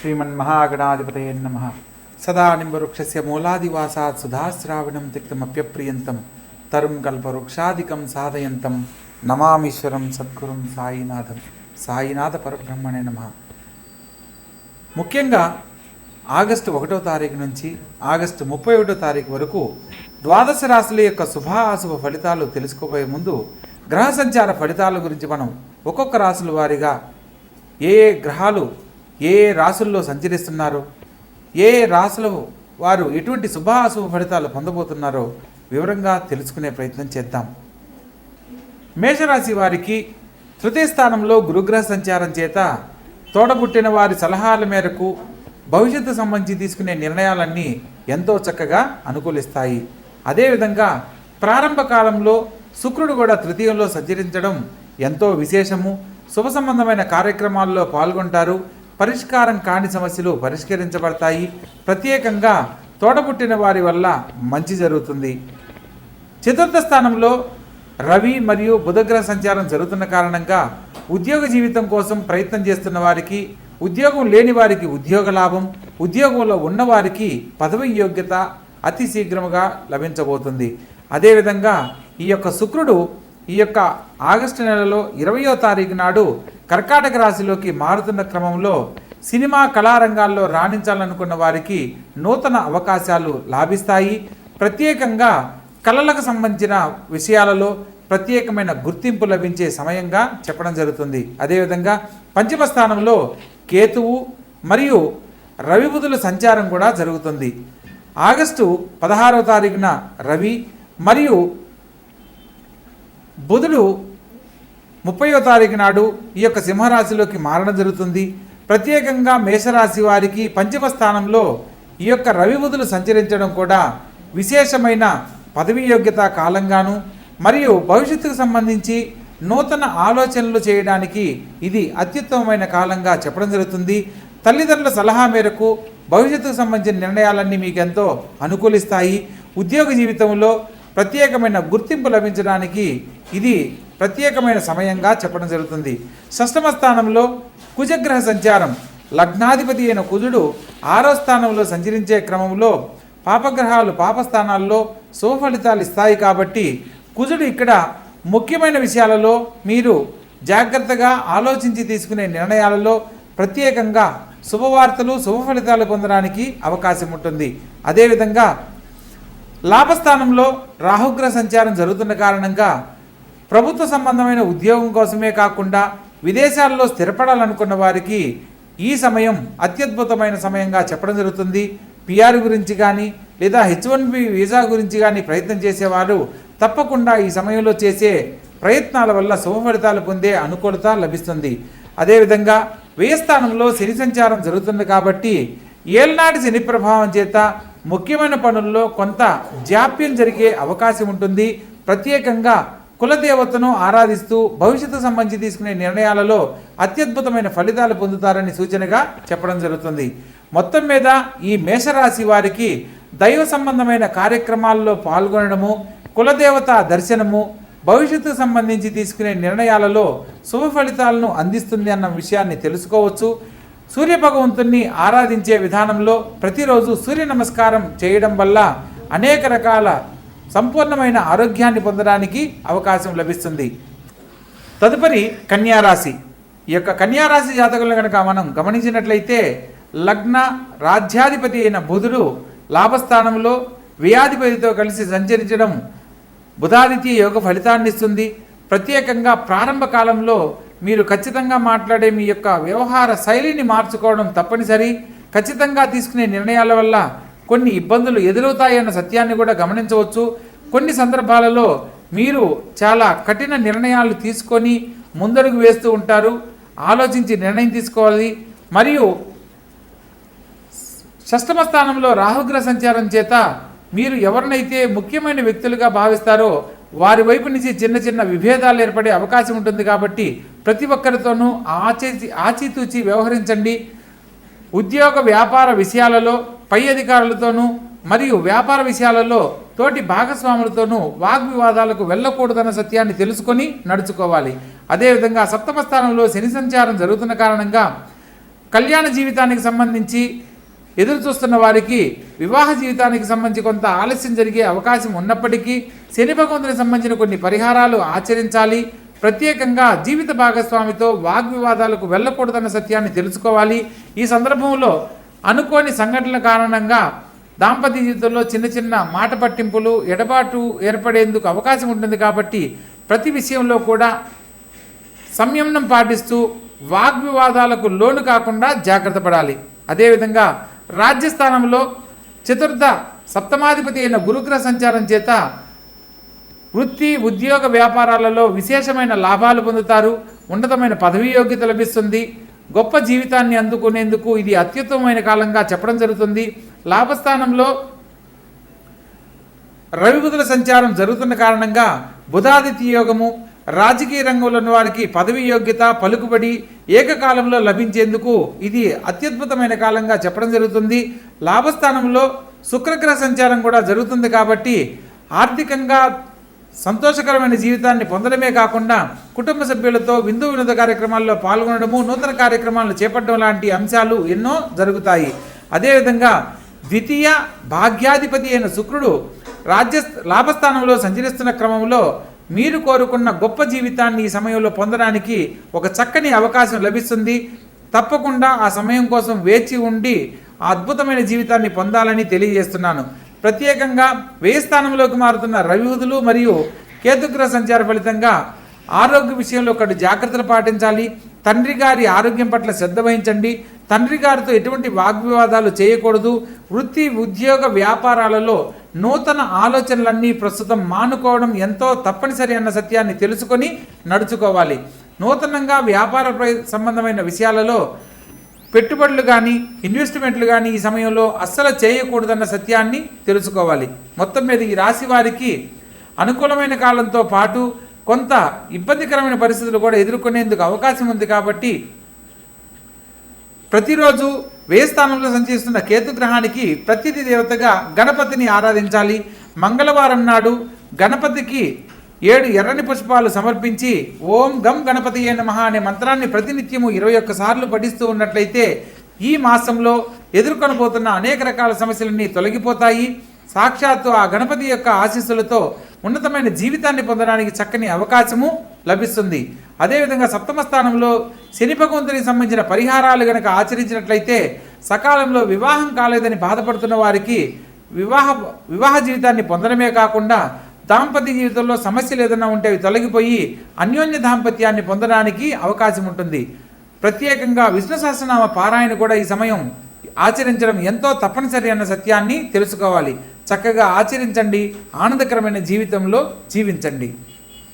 श्रीमन्महागणाधिपतये नमः। सदा निम्बवृक्षस्य मूलादिवासात् सुधाश्रावणं तिक्तमप्यप्रियन्तं तरुं कल्पवृक्षादिकं साधयन्तं नमामीश्वरं सद्गुरुं సాయినాథం. సాయినాథ పరబ్రహ్మణే నమః. ముఖ్యంగా ఆగస్టు 1వ తారీఖు నుంచి ఆగస్టు 31వ తారీఖు వరకు ద్వాదశ రాశుల యొక్క శుభాశుభ ఫలితాలు తెలుసుకోబోయే ముందు గ్రహ సంచార ఫలితాల గురించి మనం ఒక్కొక్క రాశుల వారీగా ఏ గ్రహాలు ఏ రాశుల్లో సంచరిస్తున్నారో, ఏ రాశుల వారు ఎటువంటి శుభాశుభ ఫలితాలు పొందబోతున్నారో వివరంగా తెలుసుకునే ప్రయత్నం చేద్దాం. మేషరాశి వారికి తృతీయ స్థానంలో గురుగ్రహ సంచారం చేత తోడబుట్టిన వారి సలహాల మేరకు భవిష్యత్తు సంబంధించి తీసుకునే నిర్ణయాలన్నీ ఎంతో చక్కగా అనుకూలిస్తాయి. అదేవిధంగా ప్రారంభ కాలంలో శుక్రుడు కూడా తృతీయంలో సంచరించడం ఎంతో విశేషము. శుభ సంబంధమైన కార్యక్రమాల్లో పాల్గొంటారు. పరిష్కారం కాని సమస్యలు పరిష్కరించబడతాయి. ప్రత్యేకంగా తోడబుట్టిన వారి వల్ల మంచి జరుగుతుంది. చతుర్థ స్థానంలో రవి మరియు బుధగ్రహ సంచారం జరుగుతున్న కారణంగా ఉద్యోగ జీవితం కోసం ప్రయత్నం చేస్తున్న వారికి, ఉద్యోగం లేని వారికి ఉద్యోగ లాభం, ఉద్యోగంలో ఉన్నవారికి పదవి యోగ్యత అతి శీఘ్రముగా లభించబోతుంది. అదేవిధంగా ఈ యొక్క శుక్రుడు ఈ యొక్క ఆగస్టు నెలలో 20వ తారీఖు నాడు కర్కాటక రాశిలోకి మారుతున్న క్రమంలో సినిమా కళారంగాల్లో రాణించాలనుకున్న వారికి నూతన అవకాశాలు లాభిస్తాయి. ప్రత్యేకంగా కళలకు సంబంధించిన విషయాలలో ప్రత్యేకమైన గుర్తింపు లభించే సమయంగా చెప్పడం జరుగుతుంది. అదేవిధంగా పంచమ స్థానంలో కేతువు మరియు రవి బుధుల సంచారం కూడా జరుగుతుంది. ఆగస్టు 16వ తారీఖున రవి మరియు బుధుడు 30వ తారీఖు నాడు ఈ యొక్క సింహరాశిలోకి మారడం జరుగుతుంది. ప్రత్యేకంగా మేషరాశి వారికి పంచమ స్థానంలో ఈ యొక్క రవి బుధులు సంచరించడం కూడా విశేషమైన పదవీ యోగ్యత కాలంగాను మరియు భవిష్యత్తుకు సంబంధించి నూతన ఆలోచనలు చేయడానికి ఇది అత్యుత్తమమైన కాలంగా చెప్పడం జరుగుతుంది. తల్లిదండ్రుల సలహా మేరకు భవిష్యత్తుకు సంబంధించిన నిర్ణయాలన్నీ మీకు ఎంతో అనుకూలిస్తాయి. ఉద్యోగ జీవితంలో ప్రత్యేకమైన గుర్తింపు లభించడానికి ఇది ప్రత్యేకమైన సమయంగా చెప్పడం జరుగుతుంది. షష్టమ స్థానంలో కుజగ్రహ సంచారం, లగ్నాధిపతి అయిన కుజుడు 6వ స్థానంలో సంచరించే క్రమంలో పాపగ్రహాలు పాపస్థానాల్లో శుభఫలితాలు ఇస్తాయి. కాబట్టి కుజుడు ఇక్కడ ముఖ్యమైన విషయాలలో మీరు జాగ్రత్తగా ఆలోచించి తీసుకునే నిర్ణయాలలో ప్రత్యేకంగా శుభవార్తలు శుభ ఫలితాలు పొందడానికి అవకాశం ఉంటుంది. అదేవిధంగా లాభస్థానంలో రాహుగ్రహ సంచారం జరుగుతున్న కారణంగా ప్రభుత్వ సంబంధమైన ఉద్యోగం కోసమే కాకుండా విదేశాల్లో స్థిరపడాలనుకున్న వారికి ఈ సమయం అత్యద్భుతమైన సమయంగా చెప్పడం జరుగుతుంది. పిఆర్ గురించి కానీ లేదా H1B వీసా గురించి కానీ ప్రయత్నం చేసేవారు తప్పకుండా ఈ సమయంలో చేసే ప్రయత్నాల వల్ల శుభ ఫలితాలు పొందే అనుకూలత లభిస్తుంది. అదేవిధంగా వ్యయ స్థానంలో శని సంచారం జరుగుతుంది కాబట్టి ఏళ్నాటి శని ప్రభావం చేత ముఖ్యమైన పనుల్లో కొంత జాప్యం జరిగే అవకాశం ఉంటుంది. ప్రత్యేకంగా కులదేవతను ఆరాధిస్తూ భవిష్యత్తు సంబంధించి తీసుకునే నిర్ణయాలలో అత్యద్భుతమైన ఫలితాలు పొందుతారని సూచనగా చెప్పడం జరుగుతుంది. మొత్తం మీద ఈ మేషరాశి వారికి దైవ సంబంధమైన కార్యక్రమాల్లో పాల్గొనడము, కులదేవత దర్శనము భవిష్యత్తుకు సంబంధించి తీసుకునే నిర్ణయాలలో శుభ ఫలితాలను అందిస్తుంది అన్న విషయాన్ని తెలుసుకోవచ్చు. సూర్య భగవంతుణ్ణి ఆరాధించే విధానంలో ప్రతిరోజు సూర్య నమస్కారం చేయడం వల్ల అనేక రకాల సంపూర్ణమైన ఆరోగ్యాన్ని పొందడానికి అవకాశం లభిస్తుంది. తదుపరి కన్యారాశి. ఈ యొక్క కన్యారాశి జాతకులను కనుక మనం గమనించినట్లయితే లగ్న రాజ్యాధిపతి అయిన బుధుడు లాభస్థానంలో వ్యయాధిపతితో కలిసి సంచరించడం బుధాదిత్య యోగ ఫలితాన్ని ఇస్తుంది. ప్రత్యేకంగా ప్రారంభ కాలంలో మీరు ఖచ్చితంగా మాట్లాడే మీ యొక్క వ్యవహార శైలిని మార్చుకోవడం తప్పనిసరి. ఖచ్చితంగా తీసుకునే నిర్ణయాల వల్ల కొన్ని ఇబ్బందులు ఎదురవుతాయన్న సత్యాన్ని కూడా గమనించవచ్చు. కొన్ని సందర్భాలలో మీరు చాలా కఠిన నిర్ణయాలు తీసుకొని ముందడుగు వేస్తూ ఉంటారు. ఆలోచించి నిర్ణయం తీసుకోవాలి. మరియు షష్టమ స్థానంలో రాహుగ్రహ సంచారం చేత మీరు ఎవరినైతే ముఖ్యమైన వ్యక్తులుగా భావిస్తారో వారి వైపు నుంచి చిన్న చిన్న విభేదాలు ఏర్పడే అవకాశం ఉంటుంది. కాబట్టి ప్రతి ఒక్కరితోనూ ఆచితూచి వ్యవహరించండి. ఉద్యోగ వ్యాపార విషయాలలో పై అధికారులతోనూ మరియు వ్యాపార విషయాలలో తోటి భాగస్వాములతోనూ వాగ్వివాదాలకు వెళ్ళకూడదన్న సత్యాన్ని తెలుసుకొని నడుచుకోవాలి. అదేవిధంగా సప్తమ స్థానంలో శని సంచారం జరుగుతున్న కారణంగా కళ్యాణ జీవితానికి సంబంధించి ఎదురు చూస్తున్న వారికి వివాహ జీవితానికి సంబంధించి కొంత ఆలస్యం జరిగే అవకాశం ఉన్నప్పటికీ శని భగవంతునికి సంబంధించిన కొన్ని పరిహారాలు ఆచరించాలి. ప్రత్యేకంగా జీవిత భాగస్వామితో వాగ్వివాదాలకు వెళ్ళకూడదన్న సత్యాన్ని తెలుసుకోవాలి. ఈ సందర్భంలో అనుకోని సంఘటనల కారణంగా దాంపత్య జీవితంలో చిన్న చిన్న మాట పట్టింపులు ఎడబాటు ఏర్పడేందుకు అవకాశం ఉంటుంది. కాబట్టి ప్రతి విషయంలో కూడా సంయమనం పాటిస్తూ వాగ్వివాదాలకు లోను కాకుండా జాగ్రత్త పడాలి. అదేవిధంగా రాజ్యస్థానంలో చతుర్థ సప్తమాధిపతి అయిన గురుగ్రహ సంచారం చేత వృత్తి ఉద్యోగ వ్యాపారాలలో విశేషమైన లాభాలు పొందుతారు. ఉన్నతమైన పదవీ యోగ్యత లభిస్తుంది. గొప్ప జీవితాన్ని అందుకునేందుకు ఇది అత్యుత్తమమైన కాలంగా చెప్పడం జరుగుతుంది. లాభస్థానంలో రవి బుధుల సంచారం జరుగుతున్న కారణంగా బుధాదిత్య యోగము, రాజకీయ రంగంలో ఉన్న వారికి పదవి యోగ్యత పలుకుబడి ఏకకాలంలో లభించేందుకు ఇది అత్యద్భుతమైన కాలంగా చెప్పడం జరుగుతుంది. లాభస్థానంలో శుక్రగ్రహ సంచారం కూడా జరుగుతుంది. కాబట్టి ఆర్థికంగా సంతోషకరమైన జీవితాన్ని పొందడమే కాకుండా కుటుంబ సభ్యులతో విందు వినోద కార్యక్రమాల్లో పాల్గొనడము, నూతన కార్యక్రమాలను చేపట్టడం లాంటి అంశాలు ఎన్నో జరుగుతాయి. అదేవిధంగా ద్వితీయ భాగ్యాధిపతి అయిన శుక్రుడు లాభస్థానంలో సంచరిస్తున్న క్రమంలో మీరు కోరుకున్న గొప్ప జీవితాన్ని ఈ సమయంలో పొందడానికి ఒక చక్కని అవకాశం లభిస్తుంది. తప్పకుండా ఆ సమయం కోసం వేచి ఉండి ఆ అద్భుతమైన జీవితాన్ని పొందాలని తెలియజేస్తున్నాను. ప్రత్యేకంగా వ్యయ స్థానంలోకి మారుతున్న రవి బుధులు మరియు కేతుగ్రహ సంచార ఫలితంగా ఆరోగ్య విషయంలో ఒకటి జాగ్రత్తలు పాటించాలి. తండ్రి గారి ఆరోగ్యం పట్ల శ్రద్ధ వహించండి. తండ్రి గారితో ఎటువంటి వాగ్వివాదాలు చేయకూడదు. వృత్తి ఉద్యోగ వ్యాపారాలలో నూతన ఆలోచనలన్నీ ప్రస్తుతం మానుకోవడం ఎంతో తప్పనిసరి అన్న సత్యాన్ని తెలుసుకొని నడుచుకోవాలి. నూతనంగా వ్యాపార సంబంధమైన విషయాలలో పెట్టుబడులు కానీ ఇన్వెస్ట్మెంట్లు కానీ ఈ సమయంలో అస్సలు చేయకూడదన్న సత్యాన్ని తెలుసుకోవాలి. మొత్తం మీద ఈ రాశి వారికి అనుకూలమైన కాలంతో పాటు కొంత ఇబ్బందికరమైన పరిస్థితులు కూడా ఎదుర్కొనేందుకు అవకాశం ఉంది. కాబట్టి ప్రతిరోజు వ్యయ స్థానంలో సంచరిస్తున్న కేతుగ్రహానికి ప్రతిథి దేవతగా గణపతిని ఆరాధించాలి. మంగళవారం నాడు గణపతికి 7 ఎర్రని పుష్పాలు సమర్పించి ఓం గం గణపతియే నమః అనే మంత్రాన్ని ప్రతినిత్యము 21 సార్లు పఠిస్తూ ఉన్నట్లయితే ఈ మాసంలో ఎదుర్కొనబోతున్న అనేక రకాల సమస్యలన్నీ తొలగిపోతాయి. సాక్షాత్తు ఆ గణపతి యొక్క ఆశీస్సులతో ఉన్నతమైన జీవితాన్ని పొందడానికి చక్కని అవకాశము లభిస్తుంది. అదేవిధంగా సప్తమ స్థానంలో శని భగవంతునికి సంబంధించిన పరిహారాలు గనక ఆచరించినట్లయితే సకాలంలో వివాహం కాలేదని బాధపడుతున్న వారికి వివాహ జీవితాన్ని పొందడమే కాకుండా దాంపత్య జీవితంలో సమస్యలు ఏదైనా ఉంటే అవి తొలగిపోయి అన్యోన్య దాంపత్యాన్ని పొందడానికి అవకాశం ఉంటుంది. ప్రత్యేకంగా విష్ణు సహస్రనామ పారాయణ కూడా ఈ సమయం ఆచరించడం ఎంతో తప్పనిసరి అన్న సత్యాన్ని తెలుసుకోవాలి. చక్కగా ఆచరించండి. ఆనందకరమైన జీవితంలో జీవించండి.